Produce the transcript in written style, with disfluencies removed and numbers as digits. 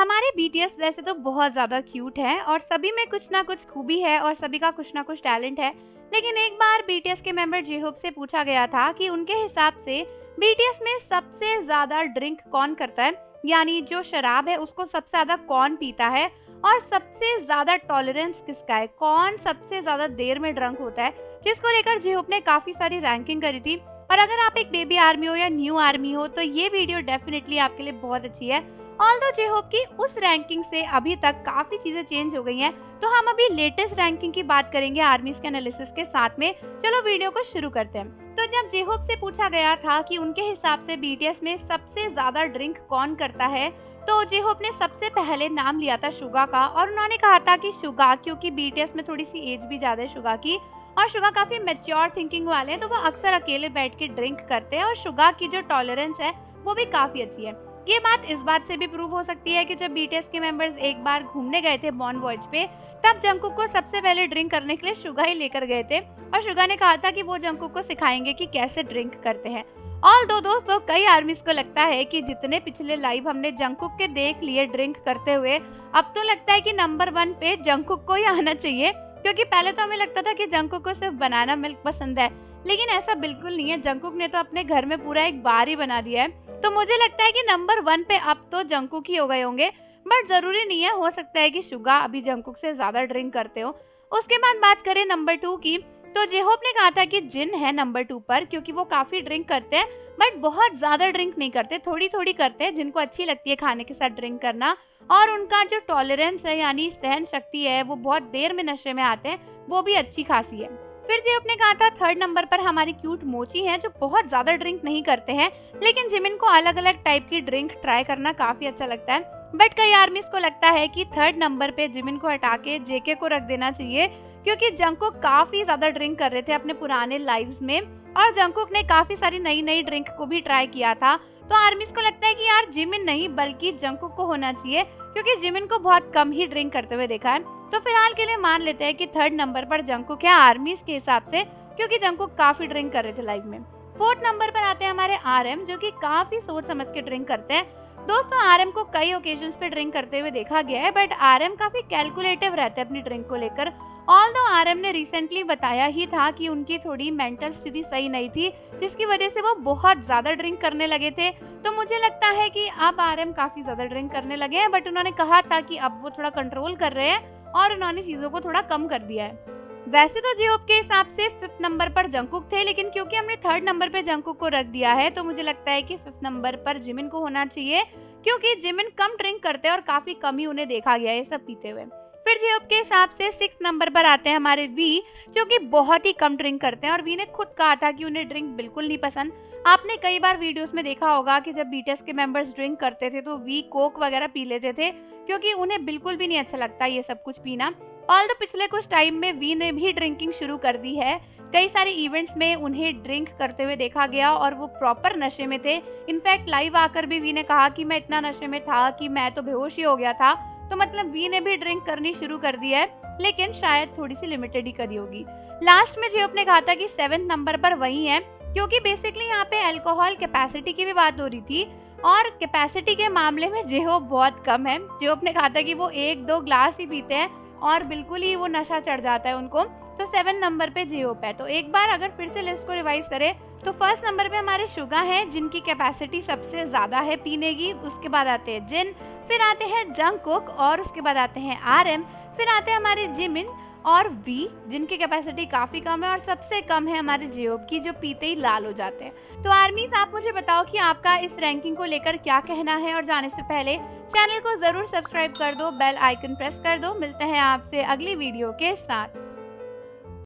हमारे बीटीएस वैसे तो बहुत ज़्यादा क्यूट है और सभी में कुछ ना कुछ खूबी है और सभी का कुछ ना कुछ टैलेंट है। लेकिन एक बार बीटीएस के मेंबर जेहोप से पूछा गया था कि उनके हिसाब से बीटीएस में सबसे ज़्यादा ड्रिंक कौन करता है, यानी जो शराब है उसको सबसे ज़्यादा कौन पीता है और सबसे ज़्यादा टॉलरेंस किसका है, कौन सबसे ज़्यादा देर में ड्रंक होता है, जिसको लेकर जेहोप ने काफ़ी सारी रैंकिंग करी थी। और अगर आप एक बेबी आर्मी हो या न्यू आर्मी हो तो ये वीडियो डेफिनेटली आपके लिए बहुत अच्छी है। ऑल्दो जेहोप की उस रैंकिंग से अभी तक काफी चीजें चेंज हो गई हैं, तो हम अभी लेटेस्ट रैंकिंग की बात करेंगे आर्मीज के एनालिसिस के साथ में। चलो वीडियो को शुरू करते हैं। तो जब जेहोप से पूछा गया था कि उनके हिसाब से बीटीएस में सबसे ज्यादा ड्रिंक कौन करता है, तो जेहोप ने सबसे पहले नाम लिया था शुगा का और उन्होंने कहा था कि शुगा, क्योंकि बीटीएस में थोड़ी सी एज भी ज्यादा है शुगा की और शुगा काफी मेच्योर थिंकिंग वाले हैं, तो वो अक्सर अकेले बैठ के ड्रिंक करते हैं और शुगा की जो टॉलरेंस है वो भी काफी अच्छी है। ये बात इस बात से भी प्रूव हो सकती है कि जब बीटीएस के मेंबर्स एक बार घूमने गए थे बॉन वॉयज पे, तब जंगकुक को सबसे पहले ड्रिंक करने के लिए शुगा ही लेकर गए थे और शुगा ने कहा था कि वो जंगकुक को सिखाएंगे कि कैसे ड्रिंक करते हैं। ऑल्दो दोस्तों, कई आर्मीज को लगता है कि जितने पिछले लाइव हमने जंगकुक के देख लिए ड्रिंक करते हुए, अब तो लगता है कि नंबर 1 पे जंगकुक को ही आना चाहिए, क्योंकि पहले तो हमें लगता था कि जंगकुक को सिर्फ बनाना मिल्क पसंद है, लेकिन ऐसा बिल्कुल नहीं है। जंगकुक ने तो अपने घर में पूरा एक बार ही बना दिया है, तो मुझे लगता है कि नंबर 1 पे अब तो जंगकुक ही हो गए होंगे, बट जरूरी नहीं है, हो सकता है कि शुगा अभी जंगकुक से ज्यादा ड्रिंक करते हो। उसके बाद बात करें नंबर 2 की, तो जेहोप ने कहा था कि जिन है नंबर 2 पर, क्योंकि वो काफी ड्रिंक करते हैं बट बहुत ज्यादा ड्रिंक नहीं करते, थोड़ी थोड़ी करते हैं, जिनको अच्छी लगती है खाने के साथ ड्रिंक करना, और उनका जो टॉलरेंस है यानी सहन शक्ति है वो बहुत देर में नशे में आते हैं, वो भी अच्छी खासी है। फिर जेहोप ने कहा था 3rd नंबर पर हमारी क्यूट मोची हैं, जो बहुत ज्यादा ड्रिंक नहीं करते हैं, लेकिन जिमिन को अलग अलग टाइप की ड्रिंक ट्राई करना काफी अच्छा लगता है। बट कई आर्मीज को लगता है कि 3rd नंबर पे जिमिन को हटा के जेके को रख देना चाहिए, क्योंकि जंगकुक काफी ज्यादा ड्रिंक कर रहे थे अपने पुराने लाइव्स में और जंगकुक ने काफी सारी नई नई ड्रिंक को भी ट्राई किया था। तो आर्मीज को लगता है कि यार जिमिन नहीं बल्कि जंगकुक को होना चाहिए, क्योंकि जिमिन को बहुत कम ही ड्रिंक करते हुए देखा है। तो फिलहाल के लिए मान लेते हैं कि 3rd नंबर पर जंगकुक है आर्मीज के हिसाब से, क्योंकि जंगकुक काफी ड्रिंक कर रहे थे लाइव में। 4th नंबर पर आते हैं हमारे आरएम, जो कि काफी सोच समझ के ड्रिंक करते हैं। दोस्तों, आरएम को कई ओकेजन्स पे ड्रिंक करते हुए देखा गया है, बट आरएम काफी कैलकुलेटिव रहते हैं अपनी ड्रिंक को लेकर। ऑल्दो आरएम ने रिसेंटली बताया ही था कि उनकी थोड़ी मेंटल स्थिति सही नहीं थी, जिसकी वजह से वो बहुत ज्यादा ड्रिंक करने लगे थे। तो मुझे लगता है कि अब आरएम काफी ज्यादा ड्रिंक करने लगे हैं, बट उन्होंने कहा था कि अब वो थोड़ा कंट्रोल कर रहे हैं और उन्होंने चीजों को थोड़ा कम कर दिया है। वैसे तो जेहोप के हिसाब से 5th नंबर पर जंगकुक थे, लेकिन क्योंकि हमने 3rd नंबर पे जंगकुक को रख दिया है, तो मुझे लगता है कि 5th नंबर पर जिमिन को होना चाहिए, क्योंकि जिमिन कम ड्रिंक करते हैं और काफी कम ही उन्हें देखा गया है ये सब पीते हुए। फिर जेहोप के हिसाब से 6th नंबर पर आते हैं हमारे वी, जो कि बहुत ही कम ड्रिंक करते हैं और वी ने खुद कहा था कि उन्हें ड्रिंक बिल्कुल नहीं पसंद। आपने कई बार वीडियोस में देखा होगा कि जब बीटीएस के मेंबर्स ड्रिंक करते थे तो वी कोक वगैरह पी लेते थे, क्योंकि उन्हें बिल्कुल भी नहीं अच्छा लगता ये सब कुछ पीना। ऑल्दो पिछले कुछ टाइम में वी ने भी ड्रिंकिंग शुरू कर दी है, कई सारे इवेंट्स में उन्हें ड्रिंक करते हुए देखा गया और वो प्रॉपर नशे में थे। इनफैक्ट लाइव आकर भी वी ने कहा कि मैं इतना नशे में था कि मैं तो बेहोश ही हो गया था। तो मतलब वी ने भी ड्रिंक करनी शुरू कर दी है, लेकिन शायद थोड़ी सी लिमिटेड ही करी होगी। लास्ट में जेहोप ने कहा था कि 7th नंबर पर वही है, क्योंकि बेसिकली यहाँ पे अल्कोहल कैपेसिटी की भी बात हो रही थी और कैपेसिटी के मामले में जेहोप बहुत कम है। जेहोप ने कहा था कि वो 1-2 ग्लास ही पीते हैं और बिल्कुल ही वो नशा चढ़ जाता है उनको। तो 7 नंबर पे जेहोप है। तो एक बार अगर फिर से लिस्ट को रिवाइज करें तो 1st नंबर पे हमारे शुगा हैं, जिनकी कैपेसिटी सबसे ज्यादा है पीने की। उसके बाद आते हैं जिन, फिर आते हैं जंगकुक और उसके बाद आते हैं आरएम, फिर आते हैं हमारे जिमिन और वी, जिनकी कैपेसिटी काफी कम है और सबसे कम है हमारे जेहोप की, जो पीते ही लाल हो जाते हैं। तो आर्मीज, आप मुझे बताओ कि आपका इस रैंकिंग को लेकर क्या कहना है, और जाने से पहले चैनल को जरूर सब्सक्राइब कर दो, बेल आइकन प्रेस कर दो। मिलते हैं आपसे अगली वीडियो के साथ।